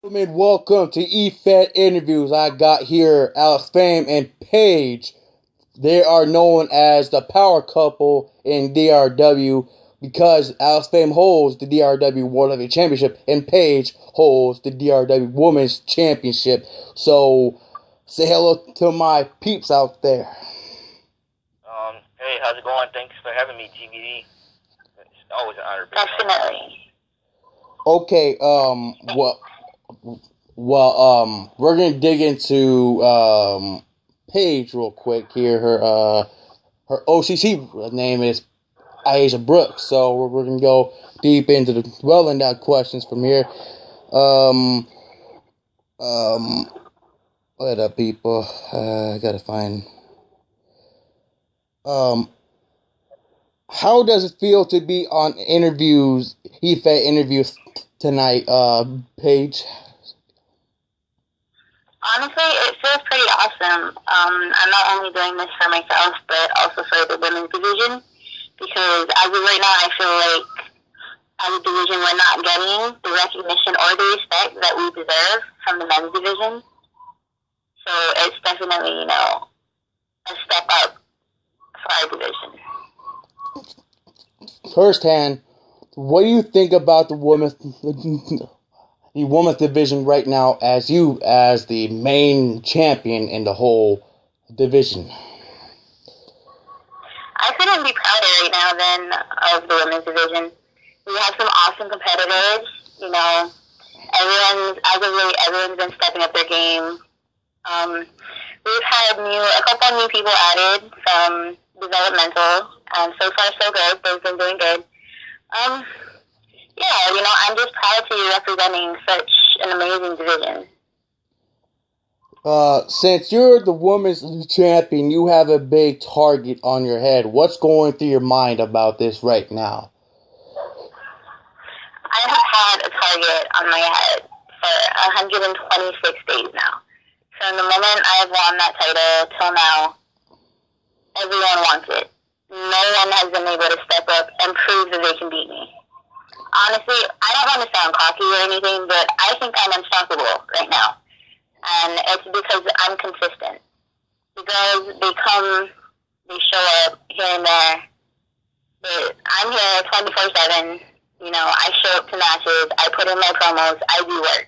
Gentlemen, welcome to EFED Interviews. I got here Alex Fame and Paige. They are known as the power couple in DRW because Alex Fame holds the DRW World Heavyweight Championship and Paige holds the DRW Women's Championship. So, say hello to my peeps out there. Hey, how's it going? Thanks for having me, GVD. It's always an honor. Definitely. Okay, we're gonna dig into Paige real quick here. Her OCC name is Aisha Brooks, so we're gonna go deep into the dwelling down questions from here. What up, people? I gotta find. How does it feel to be on interviews, EFED interviews tonight, Paige? Honestly, it feels pretty awesome. I'm not only doing this for myself, but also for the women's division, because as of right now, I feel like as a division, we're not getting the recognition or the respect that we deserve from the men's division. So it's definitely, a step up for our division. Firsthand, what do you think about the women's division right now as the main champion in the whole division? I couldn't be prouder right now than of the women's division. We have some awesome competitors. Everyone's been stepping up their game. We've had a couple of new people added from developmental. So far, so good. They've been doing good. I'm just proud to be representing such an amazing division. Since you're the women's champion, you have a big target on your head. What's going through your mind about this right now? I have had a target on my head for 126 days now. From the moment I have won that title till now, everyone wants it. No one has been able to step up and prove that they can beat me. Honestly, I don't want to sound cocky or anything, but I think I'm unstoppable right now. And it's because I'm consistent. Because they show up here and there. But I'm here 24/7. I show up to matches. I put in my promos. I do work.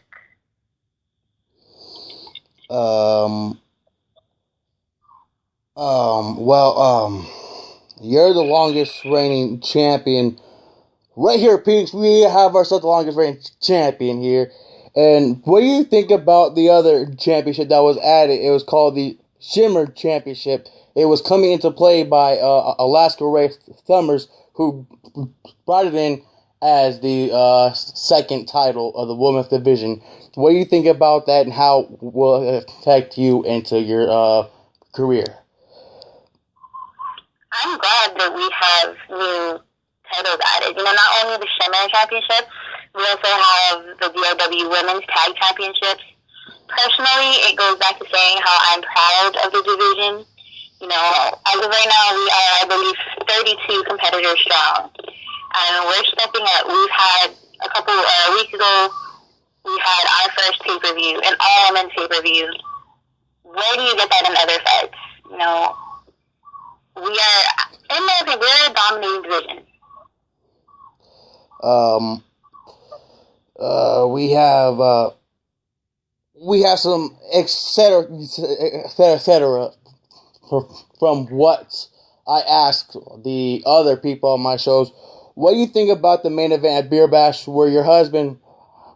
You're the longest reigning champion. Right here, Peaks, we have ourselves the longest reigning champion here. And what do you think about the other championship that was added? It was called the Shimmer Championship. It was coming into play by Alaska Ray Summers, who brought it in as the second title of the women's division. What do you think about that, and how will it affect you into your career? I'm glad that we have new titles added. Not only the Shimmer Championship, we also have the DRW Women's Tag Championships. Personally, it goes back to saying how I'm proud of the division. As of right now, we are, I believe, 32 competitors strong. And we're stepping up. We've had a couple weeks ago, we had our first pay-per-view, an all-women's pay-per-view. Where do you get that in other fights? We are, in my opinion, we're a dominating division. We have some etc. From what I asked the other people on my shows. What do you think about the main event at Beer Bash, where your husband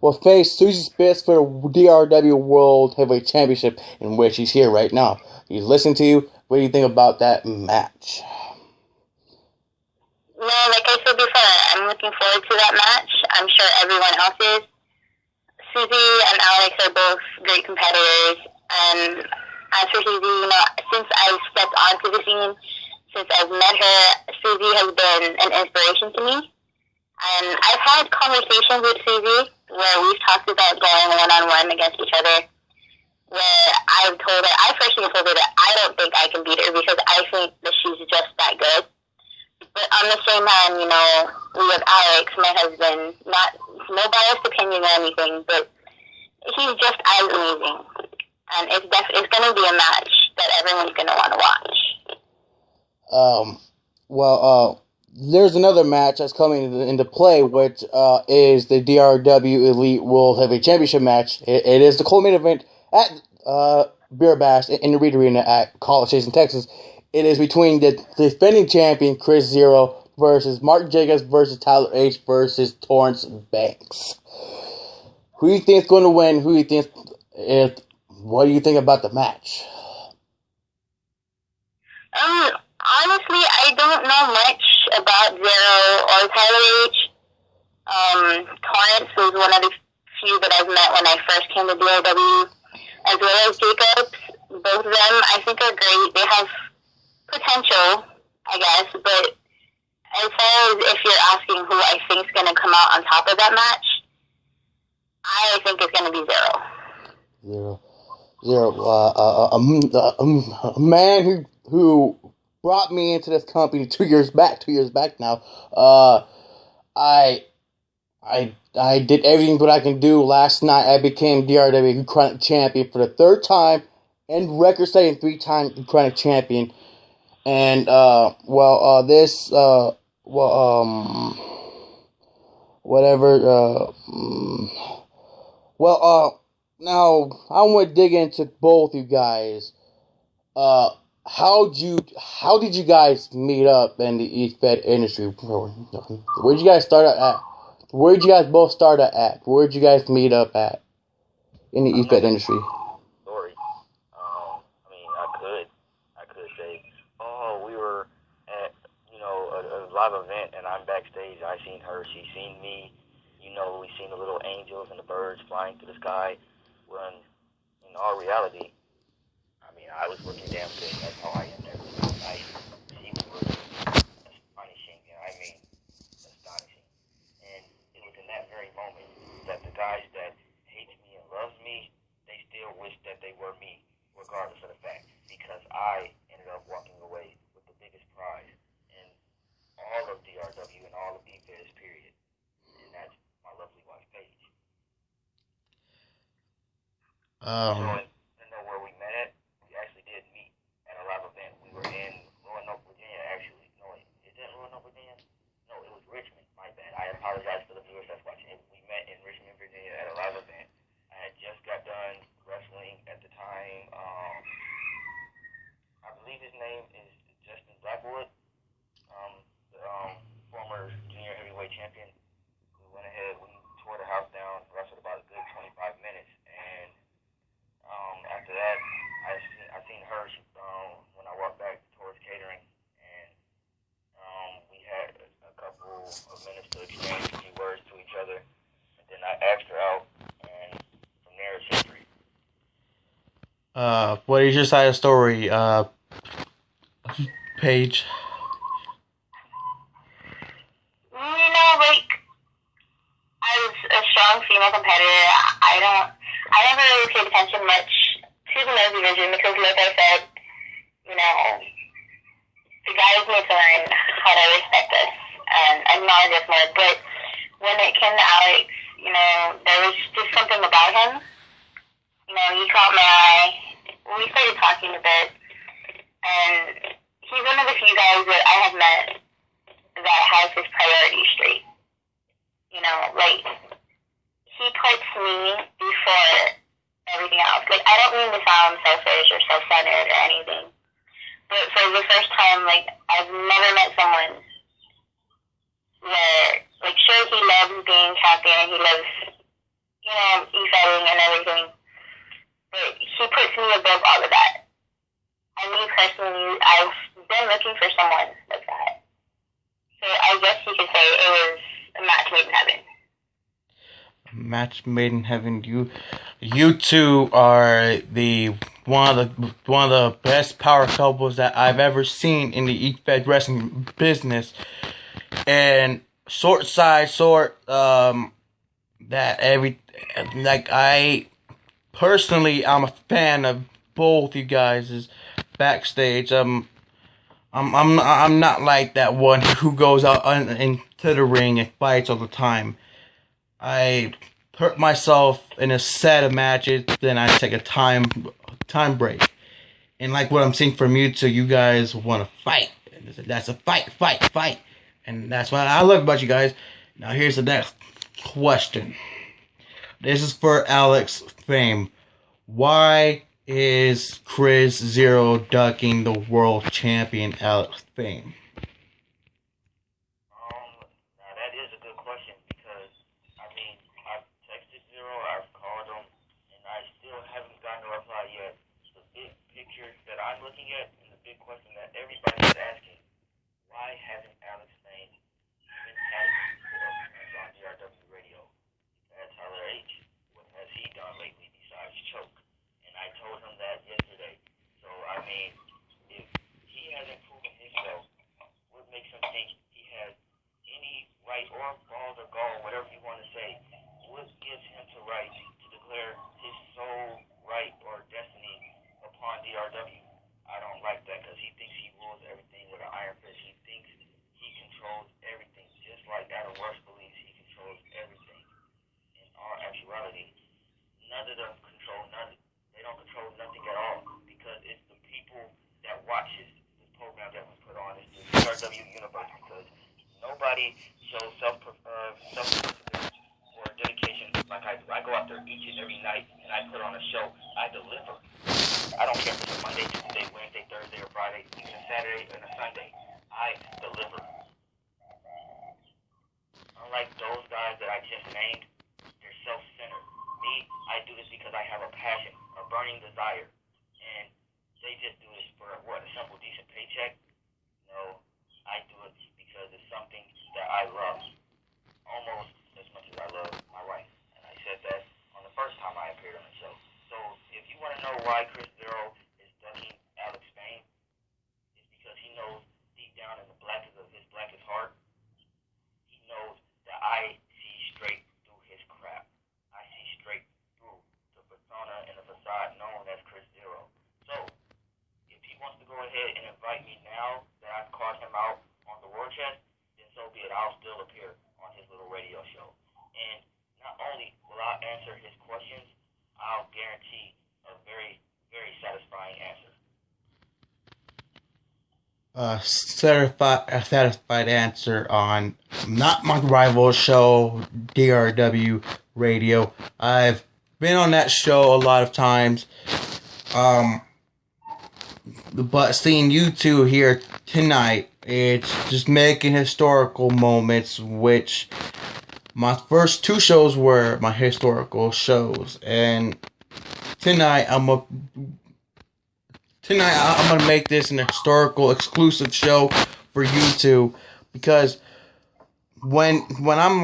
will face Susie Spitz for the DRW World Heavyweight Championship, in which he's here right now? He's listening to you. What do you think about that match? Like I said before, I'm looking forward to that match. I'm sure everyone else is. Susie and Alex are both great competitors. And as for Susie, since I've stepped onto the scene, since I've met her, Susie has been an inspiration to me. And I've had conversations with Susie where we've talked about going one-on-one against each other, where I personally told her that I don't think I can beat her because I think that she's just that good. But on the same hand, we have Alex, my husband, no biased opinion or anything, but he's just as amazing. And it's going to be a match that everyone's going to want to watch. There's another match that's coming into play, which is the DRW Elite World Heavyweight Championship match. It is the main event at Beer Bash in the Reed Arena at College Station, Texas. It is between the defending champion Chris Zero versus Mark Jacobs versus Tyler H versus Torrance Banks. Who do you think is going to win? What do you think about the match? Honestly, I don't know much about Zero or Tyler H. Torrance was one of the few that I've met when I first came to DRW, as well as Jacobs. Both of them, I think, are great. They have potential, I guess, but as far as if you're asking who I think is going to come out on top of that match, I think it's going to be Zero. A man who brought me into this company 2 years back now. I did everything that I can do. Last night I became DRW Chronic Champion for the third time and record-setting 3-time Chronic Champion. And now I want to dig into both you guys. How did you guys meet up in the East Fed industry? Where'd you guys start at? Where'd you guys both start at? Where'd you guys meet up at in the East Fed industry? Story. I could say, we were at, a live event and I'm backstage. I seen her, she seen me. We seen the little angels and the birds flying through the sky. When in all reality, I was looking damn good. That's how I am every night. She was looking astonishing, astonishing. And it was in that very moment that the guys that hate me and love me, they still wish that they were me, regardless of the fact. Because I ended up walking away with the biggest prize in all of DRW and all of BFES, period. And that's my lovely wife, Paige. To know where we met at, we actually did meet at a live event. We were in Roanoke, Virginia, actually. No, wait, is that Roanoke, Virginia? No, it was Richmond. My bad. I apologize for the viewers that's watching it. We met in Richmond, Virginia at a live event. I had just got done wrestling at the time. I believe his name is Justin Blackwood, the former junior heavyweight champion. We went ahead, we tore the house down, wrestled about a good 25 minutes, and after that, I seen her when I walked back towards catering, and we had a couple of minutes to exchange a few words to each other, and then I asked her out, and from there it's history. What is your side of the story, Paige? I was a strong female competitor. I never really paid attention much to the men's division because, like I said, the guys need to learn how to respect us and acknowledge us more. But when it came to Alex, there was just something about him. He caught my eye. We started talking a bit, and he's one of the few guys that I have met that has his priorities straight. He puts me before everything else. I don't mean to sound selfish or self-centered or anything, but for the first time, I've never met someone where, sure, he loves being champion, he loves, e-fighting and everything, but he puts me above all of that. And me personally, I've been looking for someone like that. So I guess you could say it was a match made in heaven. Match made in heaven. You two are one of the best power couples that I've ever seen in the East Fed wrestling business. And I personally, I'm a fan of both you guys' backstage. I'm not like that one who goes out into the ring and fights all the time. hurt myself in a set of matches, then I take a time break. And like what I'm seeing from you two, you guys want to fight. That's a fight. And that's what I love about you guys. Now here's the next question. This is for Alex Fame. Why is Chris Zero ducking the world champion Alex Fame? Now that is a good question because, I mean, I've texted Zero, I've called him, and I still haven't gotten a reply yet. The big picture that I'm looking at and the big question that everybody is asking, why hasn't Alex Fame been tagged on DRW radio? That's Tyler H. What has he done lately besides choke? And I told him that yesterday. So, I mean, if he hasn't proven himself, what makes him think he has any right or balls or gall, whatever you want to say, what gives him the right to declare his sole right or destiny upon DRW? I don't like that because he thinks he rules everything with an iron fist. He thinks he controls everything, just like Adam West believes he controls everything. In all actuality, none of them control nothing. They don't control nothing at all because it's the people that watches this program that was put on. It's the DRW universe because nobody shows self-perseverance or dedication like I do. I go out there each and every night and I put on a show. I deliver. I don't care if it's a Monday, Tuesday, Wednesday, Thursday, or Friday, even a Saturday and a Sunday. I deliver. Unlike those guys that I just named, they're self-centered. Me, I do this because I have a passion, a burning desire. And they just do this for, what, a simple, decent paycheck? No, I do it because it's something that I love. Almost as much as I love my wife. And I said that on the first time I appeared on the show. So if you want to know why Chris Zero is ducking Alex Fame, it's because he knows deep down in the blackest of his blackest heart, he knows that I see straight through his crap. I see straight through the persona and the facade known as Chris Zero. So if he wants to go ahead and invite me now that I've called him out on the war chest, then so be it. I'll still appear on his little radio show. And not only will I answer his questions, I'll guarantee a very, very satisfying answer. A satisfied answer on not my rival show, DRW Radio. I've been on that show a lot of times. But seeing you two here tonight, it's just making historical moments, which my first two shows were my historical shows, and tonight I'm gonna make this an historical exclusive show for you two, because when I'm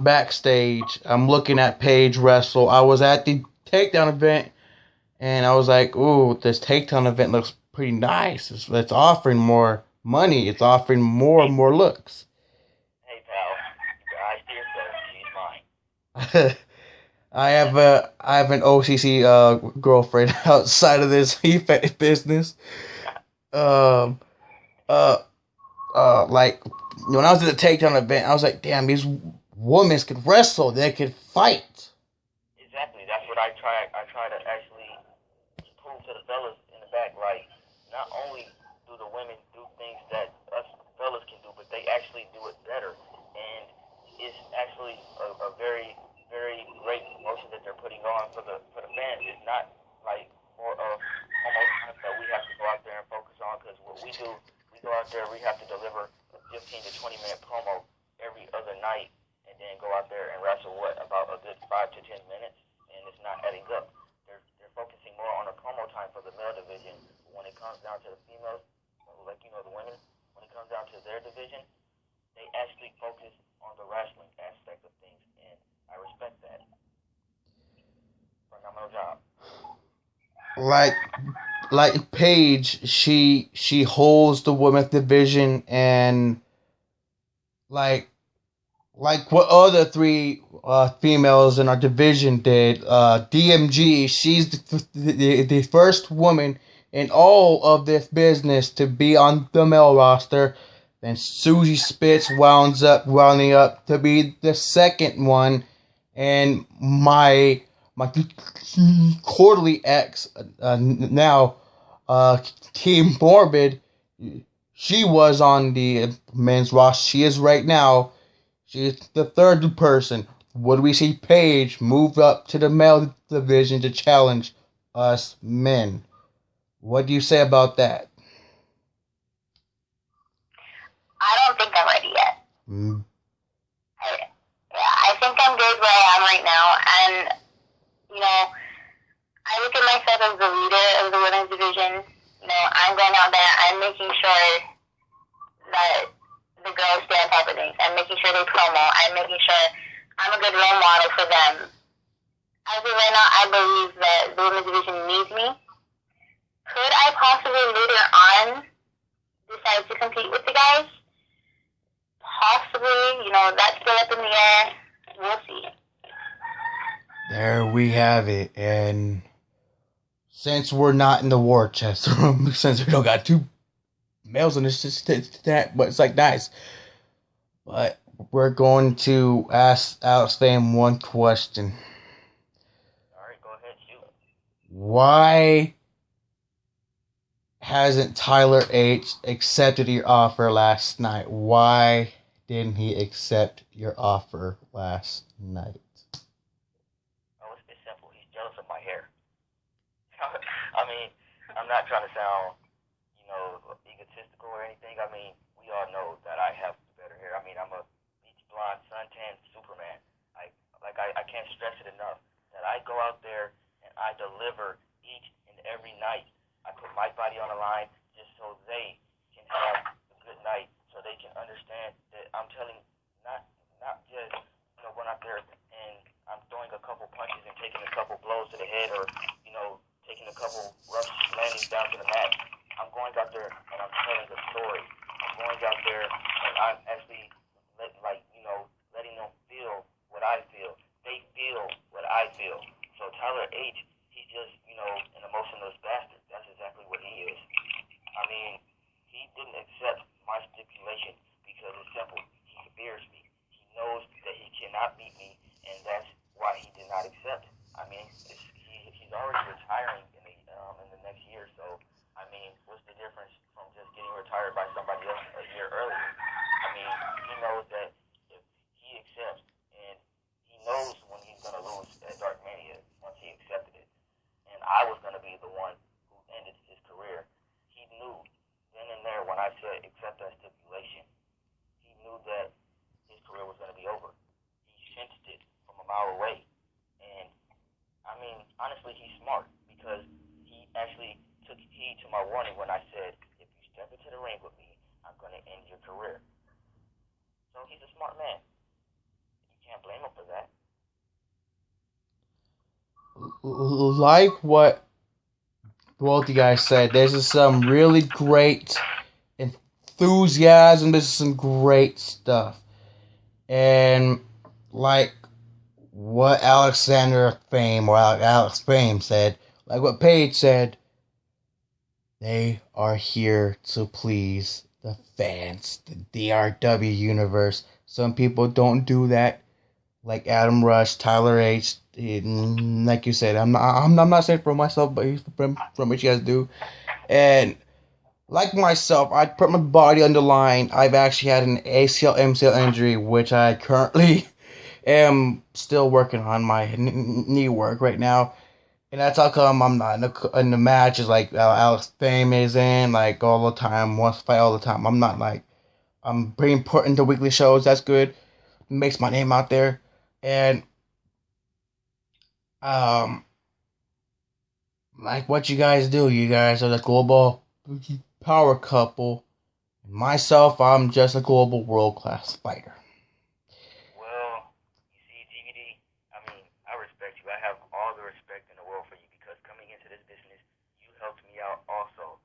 backstage, I'm looking at Paige wrestle. I was at the takedown event, and I was like, "Ooh, this takedown event looks pretty nice. It's offering more money. It's offering more looks." Hey, pal, I steer so she's mine. I have an OCC girlfriend outside of this business. Like when I was at the takedown event, I was like, "Damn, these women can wrestle. They can fight." Exactly. That's what I try to actually prove to the fellas in the back. Like, not only do the women do things that us fellas can do, but they actually do it better. And it's actually a very, very great promotion that they're putting on for the fans. It's not like more of almost that we have to go out there and focus on, because what we do, we go out there, we have to deliver a 15 to 20 minute promo every other night, and then go out there and wrestle about a good 5 to 10 minutes, and it's not adding up. They're focusing more on the promo time for the male division. When it comes down to the females, like the women, when it comes down to their division, they actually focus on the wrestling aspect of things, and I respect that. Phenomenal job. Like Paige, she holds the women's division, and like what other three females in our division did. DMG, she's the first woman in all of this business to be on the male roster. Then Susie Spitz rounding up to be the second one, and my quarterly ex now, Team Morbid, she was on the men's roster. She is right now. She is the third person. Would we see Paige move up to the male division to challenge us men? What do you say about that? I don't think I'm ready yet. I think I'm good where I am right now. And, you know, I look at myself as the leader of the women's division. You know, I'm going out there, I'm making sure that the girls stay on top of things. I'm making sure they promo. I'm making sure I'm a good role model for them. As of right now, I believe that the women's division needs me. Could I possibly later on decide to compete with the guys? Possibly, you know, that's still up in the air. We'll see. There we have it. And since we're not in the war chest room, since we don't got two males in this, that, but it's like nice. But we're going to ask Alex Fame one question. Alright, go ahead, shoot. Why hasn't Tyler H accepted your offer last night? Why didn't he accept your offer last night? Oh, it's simple. He's jealous of my hair. I mean, I'm not trying to sound, you know, egotistical or anything. I mean, we all know that I have better hair. I mean, I'm a beach blonde, suntan Superman. I can't stress it enough that I go out there and I deliver each and every night. I put my body on the line just so they can have a good night, so they can understand that I'm telling not just, you know, going out there and I'm throwing a couple punches and taking a couple blows to the head, or, you know, taking a couple rough landings down to the mat. I'm going out there and I'm telling a story. I'm going out there and I'm actually letting them feel what I feel. They feel what I feel. So Tyler H, he's just, you know, an emotionless bastard. That's exactly what he is. I mean, he didn't accept my stipulation because it's simple. He fears me. He knows that he cannot beat me, and that's why he did not accept. I mean, he's already retiring in the next year, so I mean, what's the difference from just getting retired by somebody else a year earlier? I mean, he knows that if he accepts, and he knows when he's going to lose at Dark Mania once he accepted it, and I was going to be the one who ended his career. He knew then and there when I said accept that stipulation, he knew that his career was going to be over. He sensed it from a mile away. And, I mean, honestly, he's smart because he actually took heed to my warning when I said, if you step into the ring with me, I'm going to end your career. So he's a smart man. You can't blame him for that. Like what both you guys said, this is some really great enthusiasm. This is some great stuff. And like what Alex Fame said, like what Paige said, they are here to please the fans, the DRW universe. Some people don't do that, like Adam Rush, Tyler H. Like you said, I'm not saying for myself, but from what you guys do. And like myself, I put my body on the line. I've actually had an ACL, MCL injury, which I currently am still working on my knee work right now. And that's how come I'm not in the matches like Alex Fame is in, like all the time, wants to fight all the time. I'm not like, I'm pretty important to weekly shows. That's good. Makes my name out there. And, like what you guys do. You guys are the global power couple. Myself, I'm just a global world-class fighter. Well, you see, GVD, I mean, I respect you. I have all the respect in the world for you because coming into this business, you helped me out also.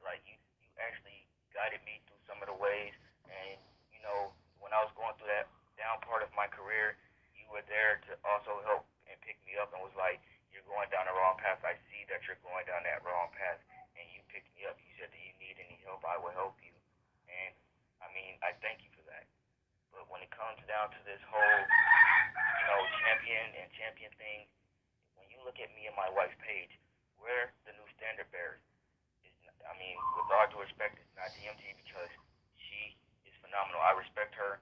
Like, you actually guided me through some of the ways. And, you know, when I was going through that down part of my career, you were there to also help and pick me up and was like, you're going down the wrong path. I see that you're going down that wrong path. And you picked me up. You said, do you need any help? I will help you. And, I mean, thing, when you look at me and my wife, Paige, we're the new standard bearers. With all due respect, it's not DMT because she is phenomenal. I respect her,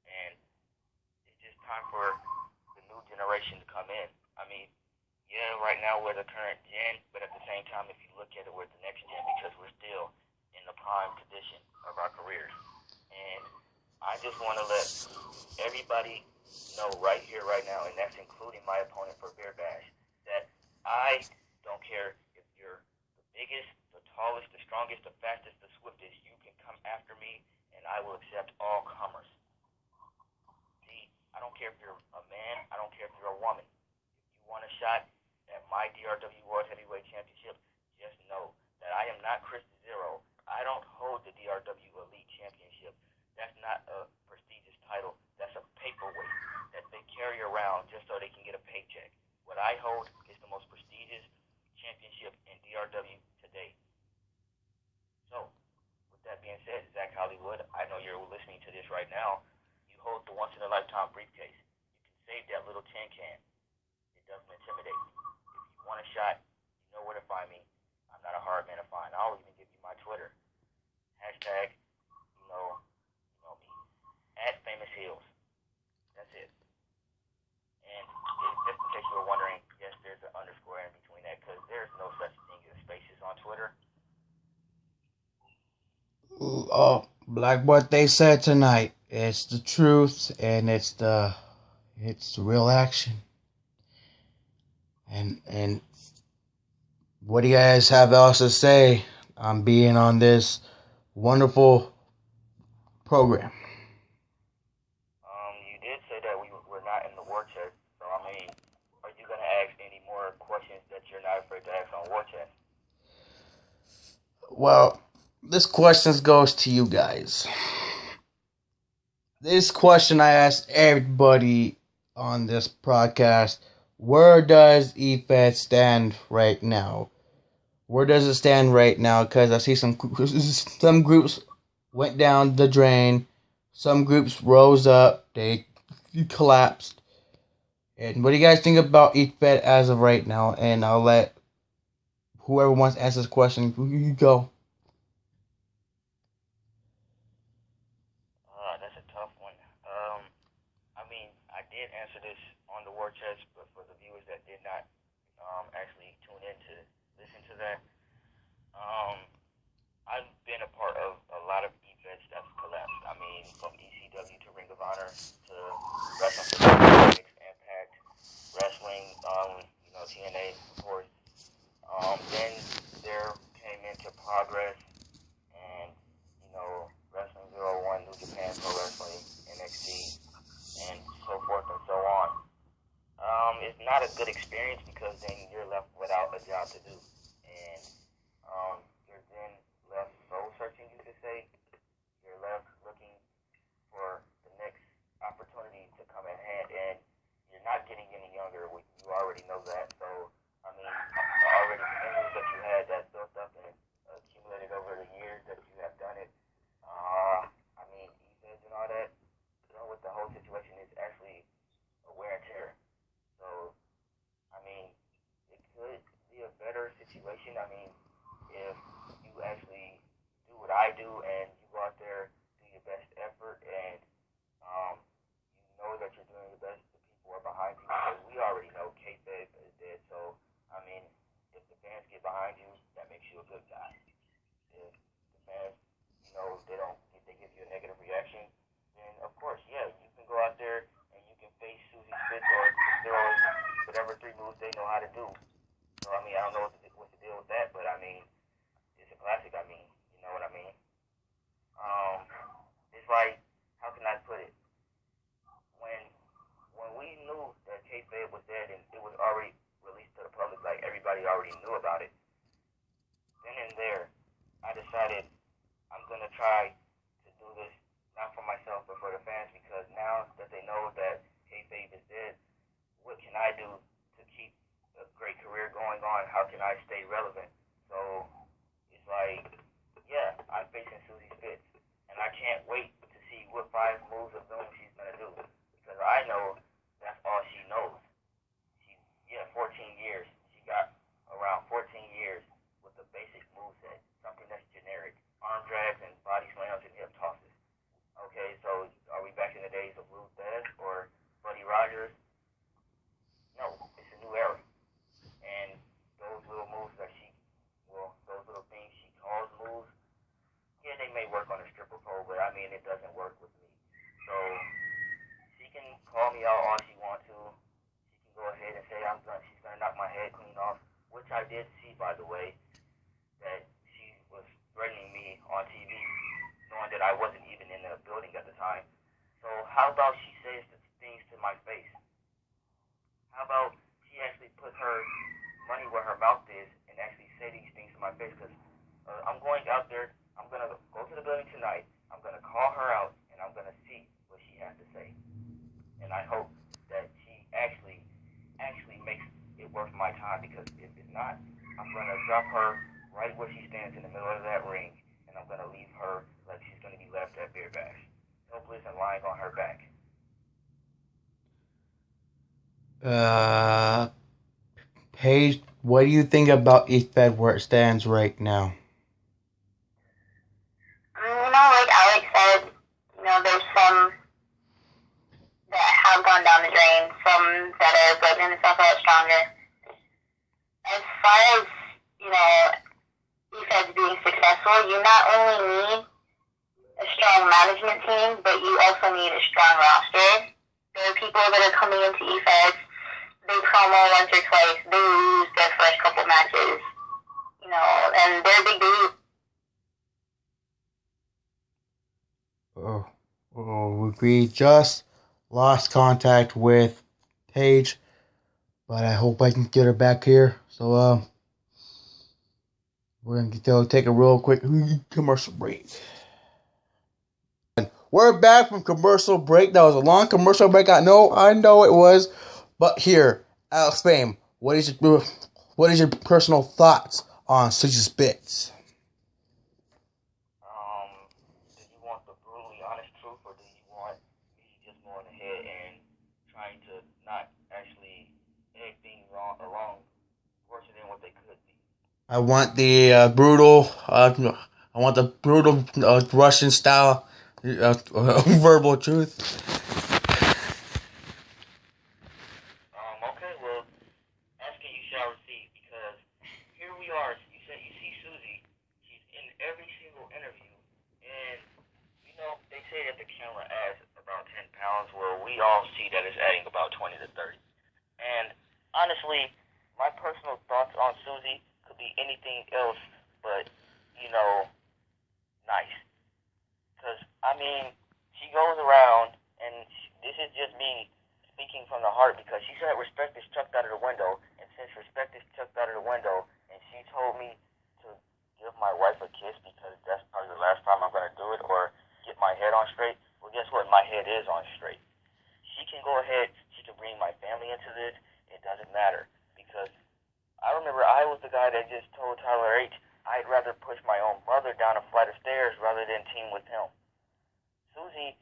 and it's just time for the new generation to come in. Yeah, right now we're the current gen, but at the same time, if you look at it, we're the next gen because we're still in the prime condition of our careers. And I just want to let everybody know right here, right now, and that's including my opponent for Bear Bash, that I don't care if you're the biggest, the tallest, the strongest, the fastest, the swiftest. You can come after me, and I will accept all comers. See, I don't care if you're a man. I don't care if you're a woman. If you want a shot at my DRW World Heavyweight Championship, just know that I am not Chris Zero. I don't hold the DRW Elite Championship. That's not a prestigious title. That's a paperweight that they carry around just so they can get a paycheck. What I hold is the most prestigious championship in DRW today. So, with that being said, Zach Hollywood, I know you're listening to this right now. You hold the once-in-a-lifetime briefcase. You can save that little tin can. It doesn't intimidate you. If you want a shot, you know where to find me. I'm not a hard man to find. I'll even give you my Twitter. Hashtag, me. @FamousHeels. That's it. And just in case you were wondering, yes, there's an underscore in between that because there's no such thing as spaces on Twitter. Oh, like what they said tonight, it's the truth and it's the real action. And what do you guys have else to say on being on this wonderful program? You did say that we're not in the war chest, so are you gonna ask any more questions that you're not afraid to ask on war chest? Well, this question goes to you guys. This question I asked everybody on this podcast: where does EFED stand right now? Where does it stand right now? Because I see some groups went down the drain, some groups rose up, they collapsed. And what do you guys think about EFED as of right now? And I'll let whoever wants to answer this question, you go. That's a tough one. I did answer this on the war chest, but for the viewers that did not actually tune in to listen to that, I've been a part of a lot of events that's collapsed. From ECW to Ring of Honor to Wrestling Impact, Wrestling, TNA, of course. Then there came into Progress and, Wrestling 01, New Japan Pro Wrestling, NXT, and so forth and so on. It's not a good experience because then you're left without a job to do. And you're then left soul searching, you could say. You're left looking for the next opportunity to come at hand. And you're not getting any younger. You already know that. So, already the injuries that you had that built up and accumulated over the years that you have done it. EFEDs and all that, with the whole situation is actually a wear and tear. So, it could be a better situation. If you actually do what I do and you go out there, do your best effort, and you know that you're doing your best, the people are behind you because we already know kayfabe is dead. So, if the fans get behind you, that makes you a good guy. If the fans, they give you a negative reaction, then of course, yeah, you can go out there and you can face Susie Spitz or steroids, whatever 3 moves they know how to do. So, I don't know what to deal with that, but it's a classic. You know what I mean? It's like, how can I put it? When we knew that kayfabe was dead and it was already released to the public, like everybody already knew about it, then and there, I decided I'm gonna try to do this not for myself but for the fans because now that they know that kayfabe is dead, what can I do to keep a great career going on? How can I stay relevant? So it's like, yeah, I'm facing Susie Spitz, and I can't wait to see what 5 moves of doom she's gonna do because I know that's all she knows. She's 14 years. She got around 14 years with the basic moveset, something that's generic. Arm drags and body slams and hip tosses. Okay, so are we back in the days of Ruth Beth or Buddy Rogers? No, it's a new era. And those little moves that those little things she calls moves, yeah, they may work on a stripper pole, but I mean, it doesn't work with me. So she can call me out all she wants to. She can go ahead and say she's gonna knock my head clean off, which I did see, by the way, that she was threatening me on TV, knowing that I wasn't even in the building at the time. So how about she says things to my face? How about she actually put her money where her mouth is and actually say these things to my face? Because I'm going out there, I'm going to go to the building tonight, I'm going to call her out, and I'm going to see what she has to say. And I hope that she actually makes it worth my time, because if it's not, I'm going to drop her right where she stands in the middle of that ring, and I'm going to leave her like she's going to be left at Beer Bash, helpless and lying on her back. Paige, what do you think about EFED where it stands right now? Like Alex said, there's some that have gone down the drain, some that are building themselves out stronger. As far as, EFEDs being successful, you not only need a strong management team, but you also need a strong roster. There are people that are coming into EFEDs, they promo once or twice, they lose their first couple matches, and they're big dudes. We just lost contact with Paige, but I hope I can get her back here. So, we're going to take a real quick commercial break. We're back from commercial break. That was a long commercial break. I know it was. But here, Alex Fame, what is your personal thoughts on Suzy's bits? Do you want the brutally honest truth, or do you want me just going ahead and trying to not actually egg things along worse than what they could be? I want the brutal Russian style verbal truth. Okay, well, asking you shall receive, because here we are. You see Suzy. She's in every single interview, and they say that the camera adds about 10 pounds. Well, we all see that it's adding about 20 to 30. And honestly, my personal thoughts on Suzy could be anything else but, nice. Because, she goes around, and this is just me speaking from the heart, because she said respect is chucked out of the window, and since respect is chucked out of the window, and she told me to give my wife a kiss because that's probably the last time I'm going to do it, or get my head on straight, well, guess what? My head is on straight. She can go ahead, she can bring my family into this, it doesn't matter, because I remember I was the guy that just told Tyler H. I'd rather push my own mother down a flight of stairs rather than team with him. Suzy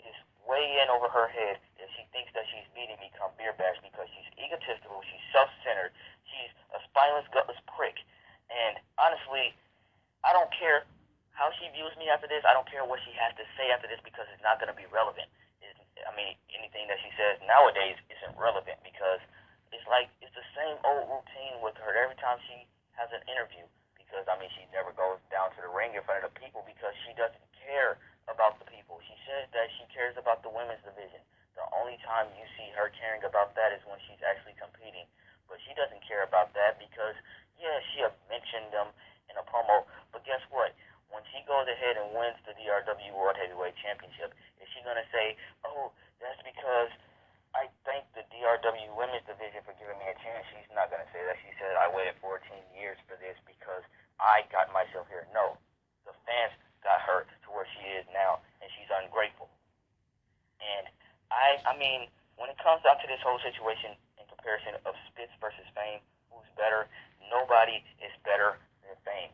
is way in over her head if she thinks that she's beating me come Beer Bash, because she's egotistical, she's self-centered, she's a spineless, gutless prick. And honestly, I don't care how she views me after this. I don't care what she has to say after this, because it's not going to be relevant. Anything that she says nowadays isn't relevant, because it's the same old routine with her every time she has an interview, because she never goes down to the ring in front of the people, because she doesn't care about the people. She says that she cares about the women's division. The only time you see her caring about that is when she's actually competing, but she doesn't care about that, because she mentioned them in a promo, but guess what? When she goes ahead and wins the DRW World Heavyweight Championship, is she going to say, oh, that's because I thank the DRW Women's Division for giving me a chance? She's not going to say that. She said, I waited 14 years for this because I got myself here. No, the fans got her to where she is now, and she's ungrateful. And when it comes down to this whole situation in comparison of Spitz versus Fame, who's better? Nobody is better than Fame.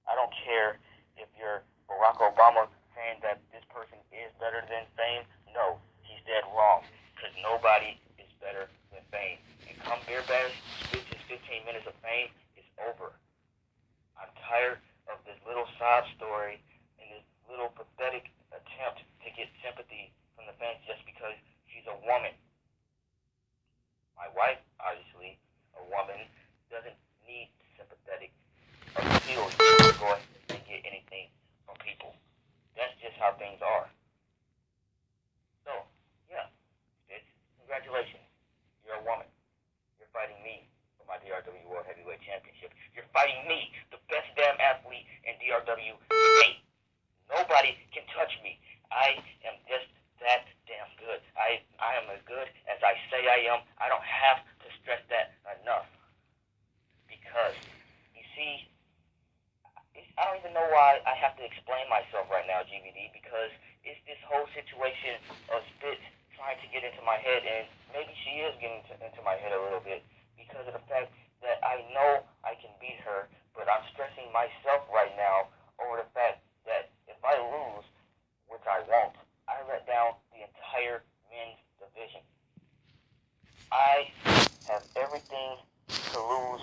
I don't care if you're Barack Obama saying that this person is better than Fame. No, he's dead wrong, because nobody is better than Fame. And come Beer Bash, fighting me, the best damn athlete in DRW. Hey, nobody can touch me. I am just that damn good. I am as good as I say I am. I don't have to stress that enough. Because, you see, I don't even know why I have to explain myself right now, GVD, because it's this whole situation of Spitz trying to get into my head, and maybe she is getting into my head a little bit because of the fact that I know I can beat her, but I'm stressing myself right now over the fact that if I lose, which I won't, I let down the entire men's division. I have everything to lose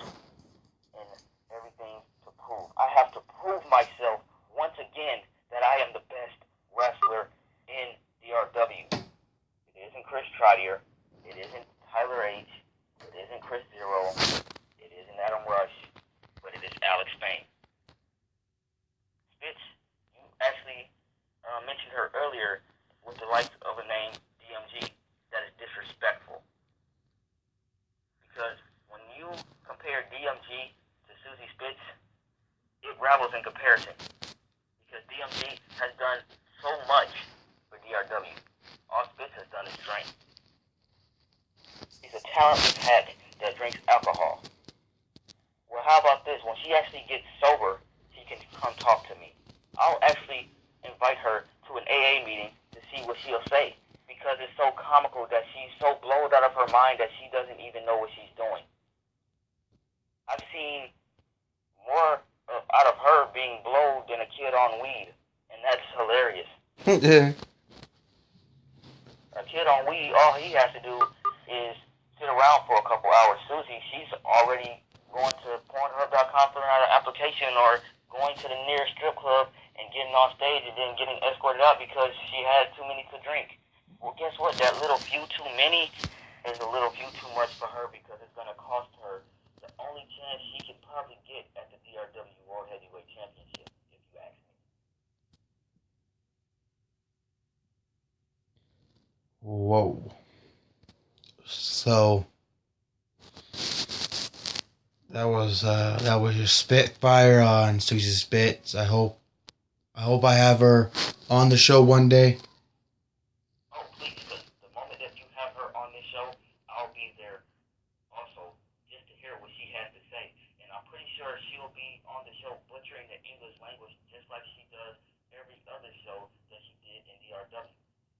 and everything to prove. I have to prove myself once again that I am the best wrestler in DRW. It isn't Chris Trottier. It isn't Tyler H. It isn't Chris Zero. It isn't Adam Rush. But it is Alex Payne. Spitz, you actually mentioned her earlier with the likes of a name, DMG. That is disrespectful. Because when you compare DMG to Susie Spitz, it ravels in comparison. Because DMG has done so much for DRW. All Spitz has done is drink. He's a talentless hack that drinks alcohol. Well, how about this? When she actually gets sober, she can come talk to me. I'll actually invite her to an AA meeting to see what she'll say. Because it's so comical that she's so blown out of her mind that she doesn't even know what she's doing. I've seen more out of her being blowed than a kid on weed. And that's hilarious. Yeah. A kid on weed, all he has to do is sit around for a couple hours. Susie, she's already going to Pornhub.com filling out an application or going to the nearest strip club and getting on stage and then getting escorted out because she had too many to drink. Well, guess what? That little few too many is a little few too much for her because it's going to cost her the only chance she could probably get at the DRW World Heavyweight Championship, if you ask me. Whoa. So that was your spitfire on Susie Spitz. I hope I have her on the show one day. Oh, please, because the moment that you have her on this show, I'll be there also just to hear what she has to say. And I'm pretty sure she'll be on the show butchering the English language just like she does every other show that she did in DRW,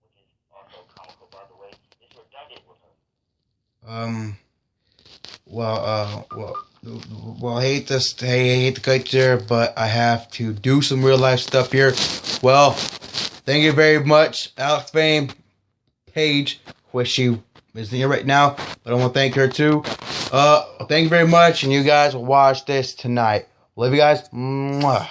which is also comical, by the way. It's redundant with her. Well, I hate to cut you there, but I have to do some real life stuff here. Well, thank you very much, Alex Fame, Paige, which she is here right now, but I want to thank her too. Thank you very much, and you guys will watch this tonight. Love you guys. Mwah.